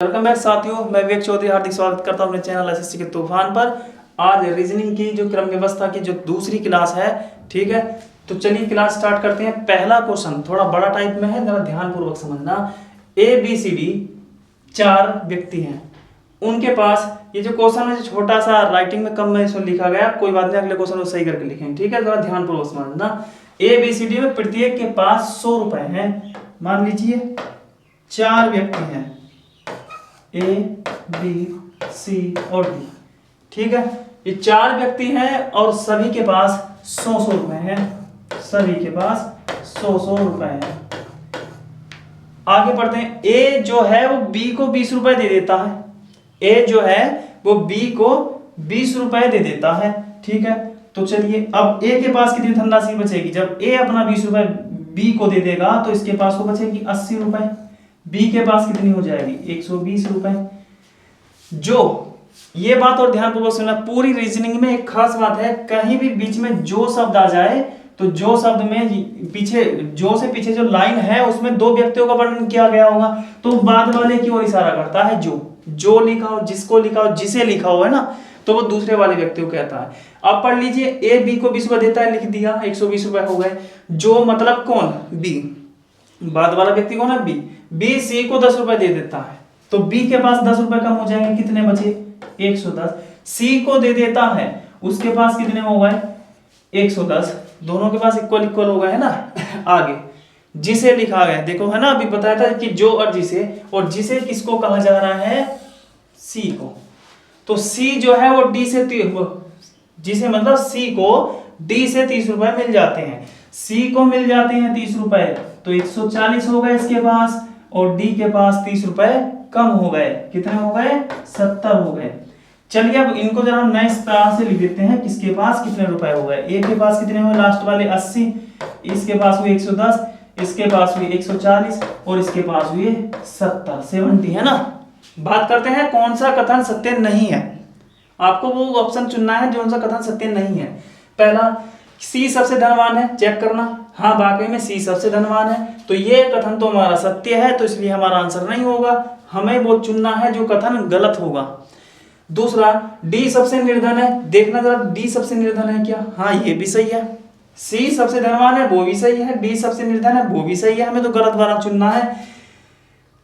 Welcome back साथियों, मैं विवेक चौधरी हार्दिक स्वागत करता हूं अपने चैनल एसएससी के तूफान पर। आज रीजनिंग की जो क्रम व्यवस्था की जो दूसरी क्लास है, ठीक है, तो चलिए क्लास स्टार्ट करते हैं। पहला क्वेश्चन थोड़ा बड़ा टाइप में है, जरा ध्यानपूर्वक समझना। ए बी सी डी 4 व्यक्ति हैं, उनके पास ये जो क्वेश्चन है छोटा सा राइटिंग में कम में इसमें लिखा गया, कोई बात नहीं, अगले क्वेश्चन को सही करके लिखेंगे, ठीक है। जरा ध्यानपूर्वक समझना। ए बी सी डी में प्रत्येक के पास 100 रुपए हैं। मान लीजिए 4 व्यक्ति हैं, ए बी सी और डी, ठीक है। ये 4 व्यक्ति हैं और सभी के पास 100 रुपए हैं, सभी के पास 100 रुपए हैं। आगे बढ़ते हैं। ए जो है वो बी को 20 रुपए दे देता है। ए जो है वो बी को 20 रुपए दे देता है, ठीक है। तो चलिए अब ए के पास कितनी धनराशि बचेगी? जब ए अपना 20 रुपए बी को दे देगा तो इसके पास को बचेगी 80 रुपए। बी के पास कितनी हो जाएगी? 120 रुपए। जो ये बात और ध्यानपूर्वक सुनना, पूरी रीजनिंग में एक खास बात है, कहीं भी बीच में जो शब्द आ जाए तो जो शब्द में पीछे जो से पीछे जो लाइन है उसमें 2 व्यक्तियों का वर्णन किया गया होगा तो बाद वाले की ओर इशारा करता है। जो लिखा हो, जिसको लिखा हो, जिसे लिखा हो, है ना, तो वो दूसरे वाले व्यक्ति को कहता है। अब पढ़ लीजिए। ए बी को 20 रुपए देता है, लिख दिया, 120 रुपए हो गए। जो मतलब कौन? बी। बाद वाला व्यक्ति कौन है? बी। बी सी को 10 रुपए दे देता है तो बी के पास 10 रुपए कम हो जाएंगे, कितने बचे? 110। सी को दे देता है, उसके पास कितने हो गए? 110। दोनों के पास इक्वल इक्वल हो गए, है ना। आगे जिसे लिखा गया, देखो, है ना, अभी बताया था कि जो और जिसे किसको कहा जा रहा है? सी को। तो सी जो है वो डी से जिसे मतलब सी को डी से 30 रुपए मिल जाते हैं। सी को मिल जाते हैं 30 रुपए तो 140 हो गए इसके पास, और डी के पास 30 रुपए कम हो गए। कितने हो गए? 70 हो गए। चलिए अब इनको जरा हम नए तरह से लिख देते हैं, किसके पास कितने रुपए हो गए। ए के पास कितने हुए? लास्ट वाले 80, इसके पास हुए 110, इसके पास हुए 140 और इसके पास हुए 70 है ना। बात करते हैं कौन सा कथन सत्य नहीं है। आपको वो ऑप्शन चुनना है जो सा कथन सत्य नहीं है। पहला, सी सबसे धनवान है, चेक करना। हाँ, वाकई में सी सबसे धनवान है, तो ये कथन तो हमारा सत्य है, तो इसलिए हमारा आंसर नहीं होगा। हमें वो चुनना है जो कथन गलत होगा। दूसरा, डी सबसे निर्धन है, देखना जरा डी सबसे निर्धन है क्या? हाँ, ये भी सही है। सी सबसे धनवान है, वो भी सही है। डी सबसे निर्धन है, वो भी सही है। हमें तो गलत वाला चुनना है।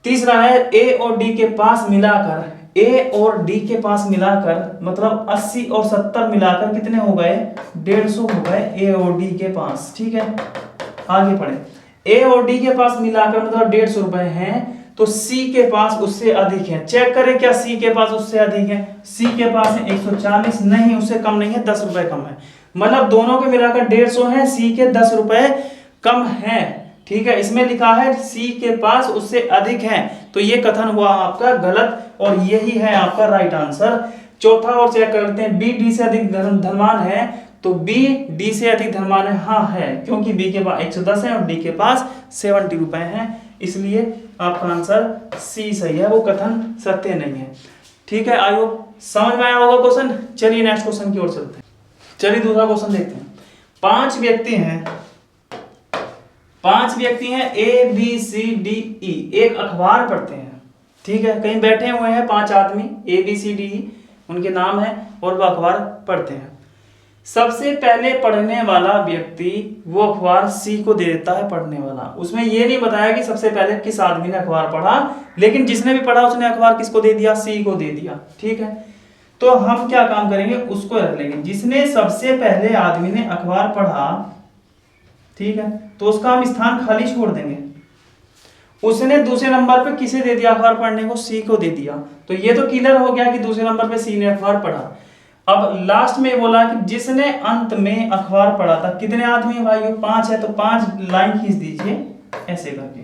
तीसरा है, ए और डी के पास मिलाकर, ए और डी के पास मिलाकर मतलब 80 और 70 मिलाकर कितने हो गए? 150 हो गए ए और डी के पास, ठीक है। आगे पढ़े। ए और डी के पास मिलाकर मतलब 150 रुपए हैं, तो सी के पास उससे अधिक है। चेक करें क्या सी के पास उससे अधिक है? सी के पास है 140, नहीं, उससे कम नहीं है, 10 रुपए कम है। मतलब दोनों के मिलाकर 150 है, सी के 10 रुपए कम है, ठीक है। इसमें लिखा है सी के पास उससे अधिक है, तो ये कथन हुआ आपका गलत और यही है आपका राइट आंसर। चौथा और चेक करते हैं, बी डी से अधिक धनवान है, तो बी डी से अधिक धनवान है। हाँ है, क्योंकि बी के पास 110 है और डी के पास 70 रुपए हैं, इसलिए आपका आंसर सी सही है, वो कथन सत्य नहीं है, ठीक है। आई होप समझ में आया होगा क्वेश्चन। चलिए नेक्स्ट क्वेश्चन की ओर चलते हैं। चलिए दूसरा क्वेश्चन देखते हैं। 5 व्यक्ति हैं A B C D E, एक अखबार पढ़ते हैं, ठीक है। कहीं बैठे हुए हैं 5 आदमी, A B C D E उनके नाम है और वह अखबार पढ़ते हैं। सबसे पहले पढ़ने वाला व्यक्ति वो अखबार सी को दे देता है, पढ़ने वाला। उसमें ये नहीं बताया कि सबसे पहले किस आदमी ने अखबार पढ़ा, लेकिन जिसने भी पढ़ा उसने अखबार किसको दे दिया? सी को दे दिया, ठीक है। तो हम क्या काम करेंगे, उसको रख लेंगे। जिसने सबसे पहले आदमी ने अखबार पढ़ा, ठीक है, तो उसका हम स्थान खाली छोड़ देंगे। उसने दूसरे नंबर पे किसे दे दिया अखबार पढ़ने को? सी को दे दिया। तो ये तो क्लियर हो गया कि दूसरे नंबर पे सी ने अखबार पढ़ा। अब लास्ट में बोला कि जिसने अंत में अखबार पढ़ा था। कितने आदमी है भाइयों? 5 है, तो 5 लाइन खींच दीजिए ऐसे करके।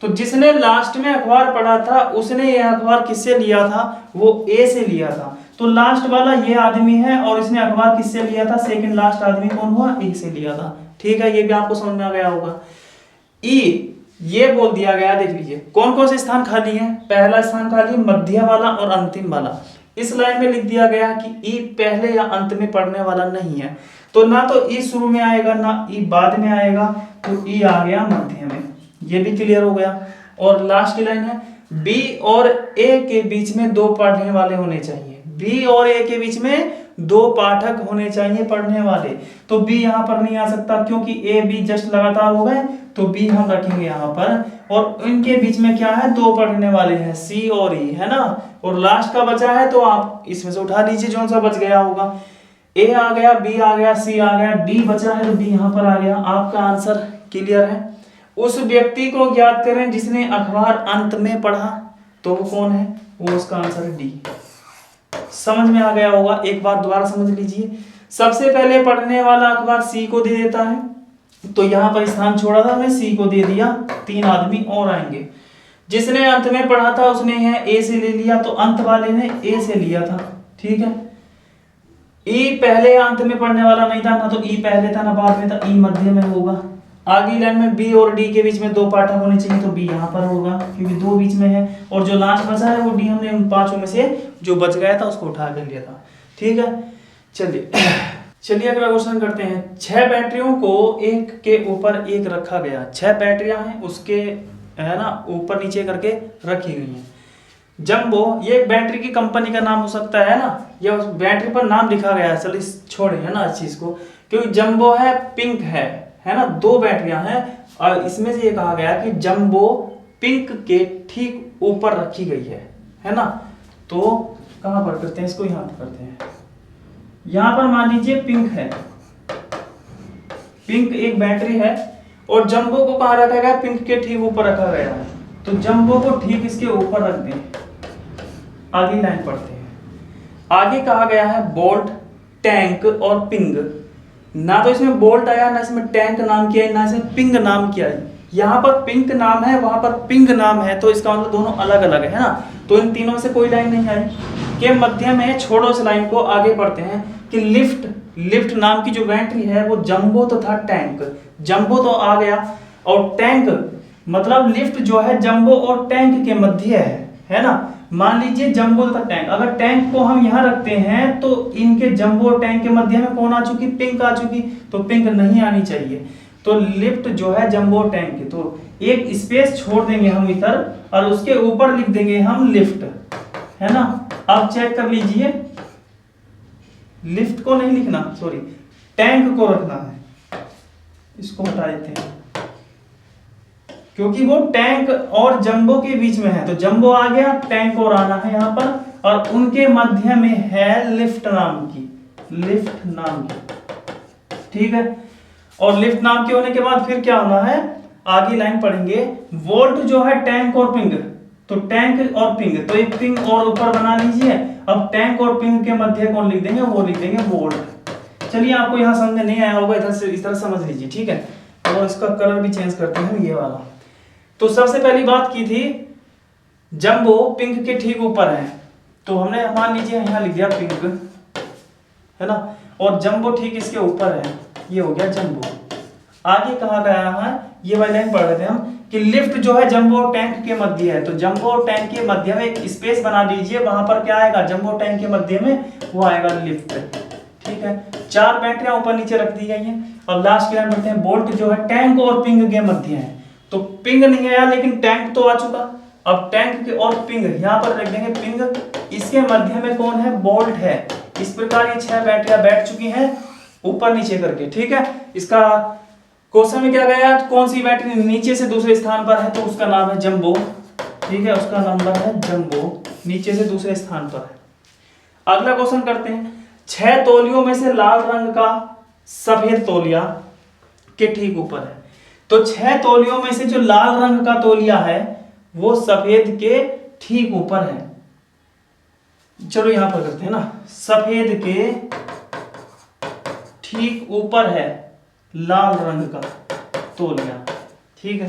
तो जिसने लास्ट में अखबार पढ़ा था उसने यह अखबार किससे लिया था? वो ए से लिया था। तो लास्ट वाला ये आदमी है और इसने अखबार किससे लिया था? सेकंड लास्ट आदमी कौन हुआ? ए से लिया था, ठीक है। ये भी आपको समझ में आ गया होगा। ई ये बोल दिया गया, देख लीजिए कौन कौन से स्थान खाली है। पहला स्थान खाली, मध्य वाला और अंतिम वाला। इस लाइन में लिख दिया गया कि ई पहले या अंत में पढ़ने वाला नहीं है, तो ना तो ई शुरू में आएगा ना ई बाद में आएगा, तो ई आ गया मध्य में। ये भी क्लियर हो गया। और लास्ट की लाइन है, बी और ए के बीच में दो पढ़ने वाले होने चाहिए। बी और ए के बीच में दो पाठक होने चाहिए पढ़ने वाले। तो बी यहाँ पर नहीं आ सकता क्योंकि ए बी जस्ट लगातार हो गए, तो बी हम रखेंगे यहाँ पर। और इनके बीच में क्या है, दो पढ़ने वाले हैं सी और ई, है ना। और लास्ट का बचा है तो आप इसमें से उठा लीजिए जो सा बच गया होगा। ए आ गया, बी आ गया, सी आ गया, डी बचा है तो डी यहाँ पर आ गया। आपका आंसर क्लियर है। उस व्यक्ति को ज्ञात करें जिसने अखबार अंत में पढ़ा, तो वो कौन है, वो उसका आंसर है डी। समझ में आ गया होगा, एक बार दोबारा समझ लीजिए। सबसे पहले पढ़ने वाला अखबार सी को दे देता है, तो यहाँ पर स्थान छोड़ा था, मैं सी को दे दिया, 3 आदमी और आएंगे। जिसने अंत में पढ़ा था उसने है ए से ले लिया, तो अंत वाले ने ए से लिया था, ठीक है। ई पहले अंत में पढ़ने वाला नहीं था ना, तो ई पहले था ना बाद में था, ई मध्य में होगा। आगे लाइन में बी और डी के बीच में दो पाठक होने चाहिए, तो बी यहाँ पर होगा क्योंकि दो बीच में है। और जो लास्ट बचा है वो डी, हमने उन पांचों में से जो बच गया था उसको उठा कर लिया था, ठीक है। चलिए अगला क्वेश्चन करते हैं। 6 बैटरियों को एक के ऊपर एक रखा गया। 6 बैटरियां हैं, उसके है ना ऊपर नीचे करके रखी गई हैं। जंबो, ये एक बैटरी की कंपनी का नाम हो सकता है ना, या उस बैटरी पर नाम लिखा गया है। चलो इस छोड़े है ना इस चीज को, क्योंकि जंबो है, पिंक है ना, 2 बैटरियां हैं। और इसमें से ये कहा गया कि जंबो पिंक के ठीक ऊपर रखी गई है ना। तो कहां पर करते हैं इसको, यहां पर करते हैं। यहां पर मान लीजिए पिंक है, पिंक एक बैटरी है और जंबो को कहां रखा गया, पिंक के ठीक ऊपर रखा गया है। तो जंबो को ठीक इसके ऊपर रख दें। आगे लाइन पढ़ते हैं। आगे कहा गया है बोल्ट, टैंक और पिंग। ना तो इसमें बोल्ट आया, ना इसमें टैंक नाम किया, ना इसमें पिंग नाम किया है। यहाँ पर पिंक नाम है, वहां पर पिंग नाम है, तो इसका मतलब दोनों अलग अलग है ना। तो इन तीनों से कोई लाइन नहीं आई। के मध्य में छोड़ो इस लाइन को, आगे पढ़ते हैं कि लिफ्ट नाम की जो बैटरी है वो जंबो तो था टैंक, जंबो तो आ गया। और टैंक मतलब लिफ्ट जो है जंबो और टैंक के मध्य है ना। मान लीजिए जंबो तथा टैंक, अगर टैंक को हम यहाँ रखते हैं तो इनके जंबो और टैंक के मध्य में कौन आ चुकी, पिंक आ चुकी, तो पिंक नहीं आनी चाहिए। तो लिफ्ट जो है जंबो और टैंक की, तो एक स्पेस छोड़ देंगे हम इधर और उसके ऊपर लिख देंगे हम लिफ्ट, है ना। अब चेक कर लीजिए, लिफ्ट को नहीं लिखना, सॉरी टैंक को रखना है। इसको हटा देते हैं क्योंकि वो टैंक और जंबो के बीच में है, तो जंबो आ गया, टैंक और आना है यहाँ पर, और उनके मध्य में है लिफ्ट नाम की, ठीक है। और लिफ्ट नाम के होने के बाद फिर क्या होना है, आगे लाइन पढ़ेंगे। वोल्ट जो है टैंक और पिंग, तो टैंक और पिंग, तो एक पिंग और ऊपर बना लीजिए। अब टैंक और पिंग के मध्य कौन लिख देंगे, वो लिख देंगे वोल्ट। चलिए आपको यहाँ समझ में नहीं आया होगा, इधर से इस तरह समझ लीजिए, ठीक है। और इसका कलर भी चेंज करते हैं, ये वाला। तो सबसे पहली बात की थी जंबो पिंक के ठीक ऊपर है, तो हमने मान लीजिए यहाँ लिख दिया पिंक, है ना, और जंबो ठीक इसके ऊपर है, ये हो गया जंबो। आगे कहा गया है, ये वाली लाइन पढ़ रहे थे हम, कि लिफ्ट जो है जंबो और टैंक के मध्य है, तो जंबो और टैंक के मध्य में एक स्पेस बना दीजिए, वहां पर क्या आएगा, जंबो और टैंक के मध्य में वो आएगा लिफ्ट, ठीक है। 4 बैटरियां ऊपर नीचे रख दी गई हैं। अब लास्ट की लाइन पढ़ते हैं। बोल्ट जो है टैंक और पिंग के मध्य है, तो पिंग नहीं आया लेकिन टैंक तो आ चुका। अब टैंक के और पिंग यहाँ पर रख देंगे पिंग, इसके मध्य में कौन है, बोल्ट है। इस प्रकार ये 6 बैटरियां बैठ चुकी हैं ऊपर नीचे करके, ठीक है। इसका क्वेश्चन में क्या गया, कौन सी बैटरी नीचे से दूसरे स्थान पर है, तो उसका नाम है जंबो, ठीक है, उसका नंबर है जंबो, नीचे से दूसरे स्थान पर है। अगला क्वेश्चन करते हैं। 6 तौलियों में से लाल रंग का सफेद तौलिया के ठीक ऊपर है, तो 6 तौलियों में से जो लाल रंग का तौलिया है वो सफेद के ठीक ऊपर है। चलो यहां पर करते हैं ना, सफेद के ठीक ऊपर है लाल रंग का तौलिया, ठीक है।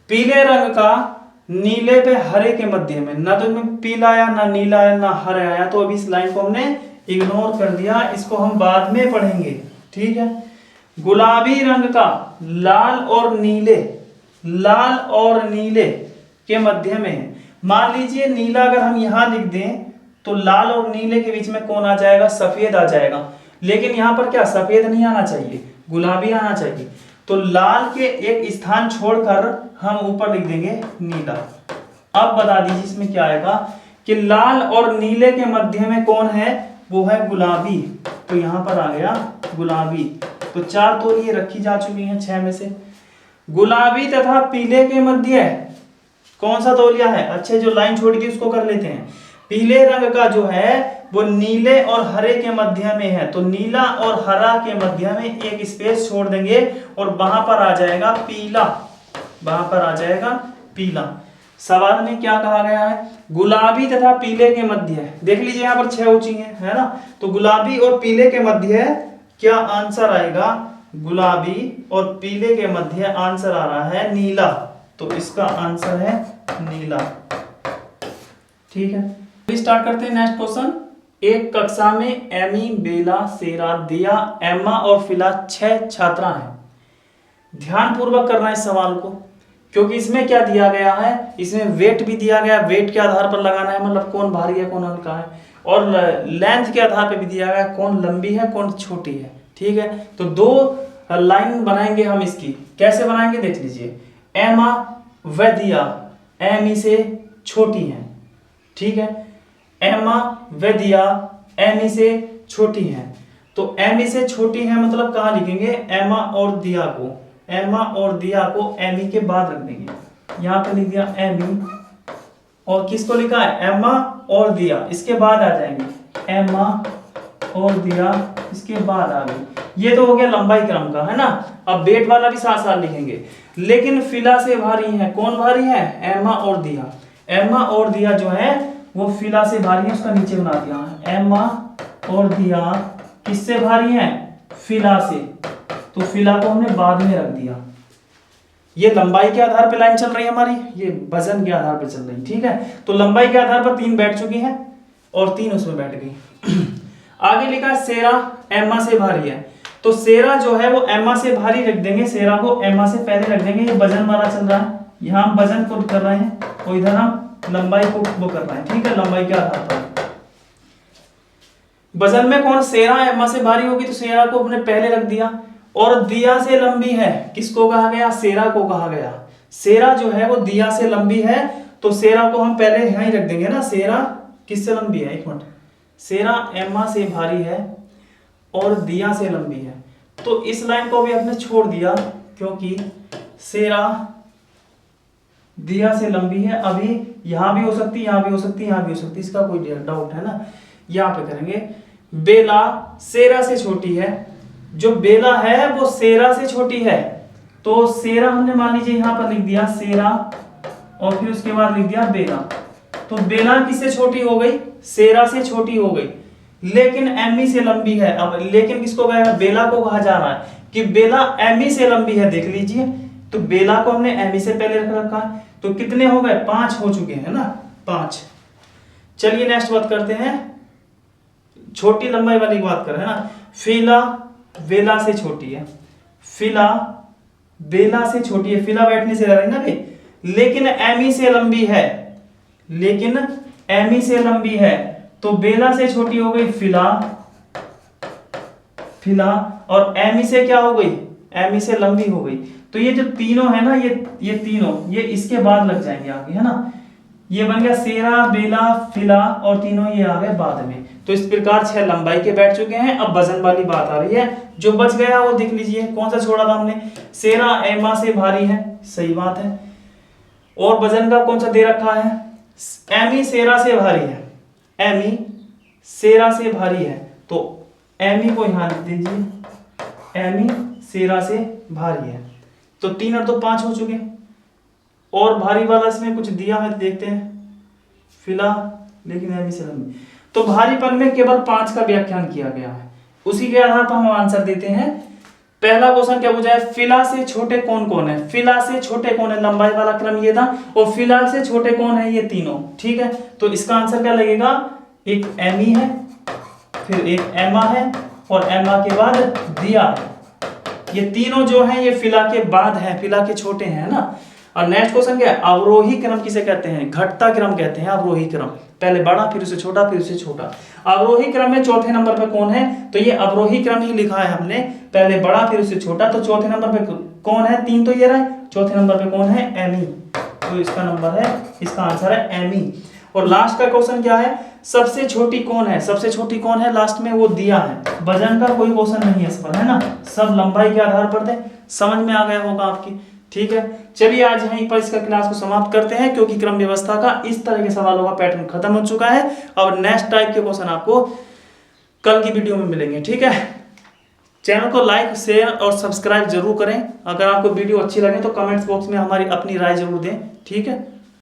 पीले रंग का नीले पे हरे के मध्य में, ना तो इनमें पीला आया, ना नीला आया, ना हरा आया, तो अभी इस लाइन को हमने इग्नोर कर दिया, इसको हम बाद में पढ़ेंगे, ठीक है। गुलाबी रंग का लाल और नीले के मध्य में है। मान लीजिए नीला अगर हम यहां लिख दें तो लाल और नीले के बीच में कौन आ जाएगा, सफेद आ जाएगा, लेकिन यहां पर क्या सफेद नहीं आना चाहिए, गुलाबी आना चाहिए। तो लाल के एक स्थान छोड़कर हम ऊपर लिख देंगे नीला, अब बता दीजिए इसमें क्या आएगा कि लाल और नीले के मध्य में कौन है, वो है गुलाबी। तो यहां पर आ गया गुलाबी। तो 4 तौलिए रखी जा चुकी हैं 6 में से। गुलाबी तथा पीले के मध्य कौन सा तौलिया है, अच्छे जो लाइन छोड़ी थी उसको कर लेते हैं। पीले रंग का जो है वो नीले और हरे के मध्य में है, तो नीला और हरा के मध्य में एक स्पेस छोड़ देंगे और वहां पर आ जाएगा पीला, वहां पर आ जाएगा पीला। सवाल में क्या कहा गया है, गुलाबी तथा पीले के मध्य। देख लीजिए यहाँ पर 6 ऊंची है ना, तो गुलाबी और पीले के मध्य क्या आंसर आएगा, गुलाबी और पीले के मध्य आंसर आ रहा है नीला, तो इसका आंसर है नीला। ठीक है, तो स्टार्ट करते हैं नेक्स्ट क्वेश्चन। एक कक्षा में एमी, बेला, सेरा, दिया, एम्मा और फिला 6 छात्रा हैं। ध्यान पूर्वक करना इस सवाल को, क्योंकि इसमें क्या दिया गया है, इसमें वेट भी दिया गया, वेट के आधार पर लगाना है, मतलब कौन भारी है कौन हल्का है, और लेंथ के आधार पर भी दिया गया कौन लंबी है कौन छोटी है। ठीक है, तो 2 लाइन बनाएंगे हम इसकी, कैसे बनाएंगे देख लीजिए। एमा व दिया एमी से छोटी है, ठीक है, एमा व दिया एमी से छोटी है, तो एमी से छोटी है मतलब कहाँ लिखेंगे, एमा और दिया को, एमा और दिया को एमी के बाद रख देंगे। यहां पर लिख दिया एमी, और किसको लिखा है, एमा और दिया, इसके बाद आ जाएंगे एमा और दिया, इसके बाद आ गई। ये तो हो गया लंबाई क्रम का, है ना। अब वेट वाला भी साथ साथ लिखेंगे, लेकिन फिला से भारी है, कौन भारी है, एमा और दिया। एमा और दिया जो है वो फिला से भारी है, उसका नीचे बना दिया, एमा और दिया किससे भारी है, फिला से, तो फिला को हमने बाद में रख दिया। ये लंबाई के आधार पर लाइन चल रही है हमारी, ये वजन के आधार पर चल रही है। ठीक है, तो लंबाई के आधार पर 3 बैठ चुकी है और 3 उसमें बैठ गई। आगे लिखा है सेरा एम्मा से भारी है, तो सेरा जो है वो एम्मा से भारी रख देंगे, सेरा को एम्मा से पहले रख देंगे। ये वजन वाला चल रहा है, यहाँ हम वजन को कर रहे हैं और इधर हम लंबाई को वो कर रहे हैं। ठीक है, लंबाई के आधार पर वजन में कौन, सेरा एम्मा से भारी होगी तो सेरा को हमने पहले रख दिया, और दिया से लंबी है, किसको कहा गया, सेरा को कहा गया। सेरा जो है वो दिया से लंबी है, तो सेरा को हम पहले यहां ही रख देंगे ना। सेरा किससे लंबी है, एक मिनट, सेरा एम्मा से भारी है और दिया से लंबी है, तो इस लाइन को भी हमने छोड़ दिया, क्योंकि सेरा दिया से लंबी है। अभी यहां भी हो सकती है, यहां भी हो सकती है, यहां भी हो सकती है, इसका कोई डाउट है ना। यहां पे करेंगे, बेला सेरा से छोटी है, जो बेला है वो सेरा से छोटी है, तो सेरा हमने मान लीजिए यहां पर लिख दिया सेरा, और फिर उसके बाद लिख दिया बेला। तो बेला किससे छोटी हो गई, सेरा से छोटी हो गई, लेकिन एमी से लंबी है। अब लेकिन किसको कहेगा, बेला को कहा जा रहा है कि बेला एमी से लंबी है। देख लीजिए, तो बेला को हमने एमी से पहले रख रखा है, तो कितने हो गए, 5 हो चुके हैं ना, 5। चलिए नेक्स्ट बात करते हैं, छोटी लंबाई वाली बात करें, है ना। फिला बेला से छोटी है, फिला बेला से छोटी है, फिला बैठने से रह रही ना भाई, लेकिन एमी से लंबी है, लेकिन एमी से लंबी है, तो बेला से छोटी हो गई फिला, फिला, और एमी से क्या हो गई, एमी से लंबी हो गई। तो ये जो तीनों है ना, ये तीनों ये इसके बाद लग जाएंगे आगे, है ना। ये बन गया सेरा बेला फिला, और तीनों ये आ गए बाद में। तो इस प्रकार 6 लंबाई के बैठ चुके हैं। अब वजन वाली बात आ रही है, जो बच गया वो देख लीजिए, कौन सा छोड़ा था हमने, सेरा एम्मा से भारी है, सही बात है, और वजन का कौन सा दे रखा है, एमी सेरा से भारी है, एमी सेरा से भारी है, तो एमी को यहां लिख दीजिए, एमी सेरा से भारी है। तो 3 और 2 5 हो चुके, और भारी वाला इसमें कुछ दिया है, देखते हैं, फिला लेकिन एमी से लंबी, तो भारीपन में केवल 5 का व्याख्यान किया गया है, उसी के आधार पर हम आंसर देते हैं। पहला क्वेश्चन क्या पूछा है, फिला से छोटे कौन कौन है, फिला से छोटे कौन है, लंबाई वाला क्रम ये था, और फिला से छोटे कौन है, ये तीनों। ठीक है, तो इसका आंसर क्या लगेगा, एक एमी है, फिर एक एमा है, और एमा के बाद दिया है। ये तीनों जो हैं ये फिला के बाद हैं, फिला के छोटे हैं ना। और नेक्स्ट क्वेश्चन क्या है, अवरोही क्रम किसे कहते हैं, घटता क्रम कहते हैं अवरोही क्रम, पहले बड़ा फिर उससे छोटा फिर उससे छोटा। अवरोही क्रम में चौथे नंबर पे कौन है, तो ये अवरोही क्रम ही लिखा है हमने, पहले बड़ा फिर उससे छोटा, तो चौथे नंबर पे कौन है, 3 तो ये रहा है, चौथे नंबर पे कौन है, एमी, तो तो इसका नंबर है, इसका आंसर है एमी। और लास्ट का क्वेश्चन क्या है, सबसे छोटी कौन है, सबसे छोटी कौन है लास्ट में वो दिया है, वजन का कोई क्वेश्चन नहीं है इस पर, है ना, सब लंबाई के आधार पर दे। समझ में आ गया होगा आपकी, ठीक है। चलिए आज यहीं पर इसका क्लास को समाप्त करते हैं, क्योंकि क्रम व्यवस्था का इस तरह के सवालों का पैटर्न खत्म हो चुका है। और नेक्स्ट टाइप के क्वेश्चन आपको कल की वीडियो में मिलेंगे, ठीक है। चैनल को लाइक, शेयर और सब्सक्राइब जरूर करें। अगर आपको वीडियो अच्छी लगे तो कमेंट्स बॉक्स में हमारी अपनी राय जरूर दें, ठीक है।